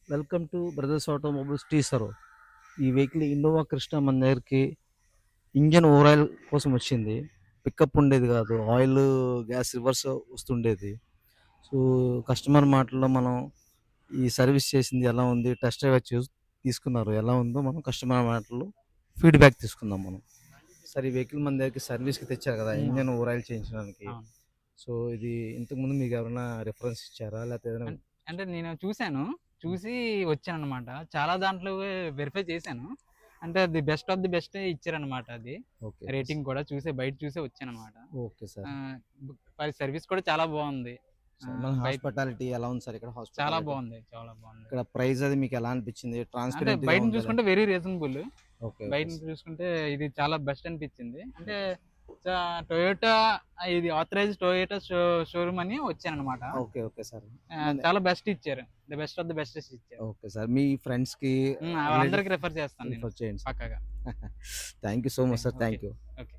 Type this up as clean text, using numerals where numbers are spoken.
Welcome to brothers automobiles teaser. ఈ vehicle Innova Crysta మన దగ్గరికి ఇంజన్ ఓవరాయిల్ కోసం వచ్చింది. పికప్ ఉండేది కాదు, ఆయిల్ గ్యాస్ రివర్స్ వస్తుండేది. సో కస్టమర్ మాటల్లో మనం ఈ సర్వీస్ చేసింది ఎలా ఉంది, టెస్ట్ డ్రైవ్ చూసి తీసుకున్నారు ఎలా ఉందో మనం కస్టమర్ మాటల్లో ఫీడ్బ్యాక్ తీసుకుందాం మనం. సార్, ఈ వెహికల్ మన దగ్గరికి సర్వీస్కి తెచ్చారు కదా, హ్మ్. ఇంజన్ ఓవరాయిల్ చేయించడానికి. అవును. సో ఇది ఇంతకుముందు మీకు ఎవరైనా రిఫరెన్స్ ఇచ్చారా, లేకపోతే ఏదైనా? అన్ అంటే నేను చూసాను. చూసి వచ్చాననమాట. చాలా దాంట్లో వెరిఫై చేశాను. అంటే అది బెస్ట్ ఆఫ్ ది బెస్టే ఇచ్చారనమాట అది. ఓకే. రేటింగ్ కూడా బయట చూసే వచ్చాననమాట. Okay sir. ఆహ్, మరి సర్వీస్ కూడా చాలా బావుంది. సార్, మన బయట హాస్పిటాలిటీ ఎలా ఉంది సార్? ఇక్కడ చాలా హాస్పిటాలిటీ, బావుంది. చాలా బావుంది. ఇక్కడ ప్రైస్ అది మీకు ఎలా అనిపించింది? అంటే ట్రాన్స్పరెంట్‌గా బయటని ఉందా చూసుకుంటే వెరీ రీజనబుల్. ఓకే. ఓకే బయటని సార్. చూసుకుంటే ఇది చాలా బెస్ట్ అనిపించింది. అంటే ఓకే. టొయోటా ఇది ఆథరైజ్డ్ టొయోటా షోరూమ్ అని వచ్చాననమాట. ఓకే. Okay sir. మన చాలా బెస్ట్ ఇచ్చారు. The best of the bestest ఇచ్చారు. Okay sir. మీ ఫ్రెండ్స్‌కి, వాళ్ళందరికి రిలేటివ్స్ రిఫర్ చేస్తాను నేను రిఫర్ చేయండి సార్. పక్కాగా. Thank you so much sir. Okay. Thank you. Okay.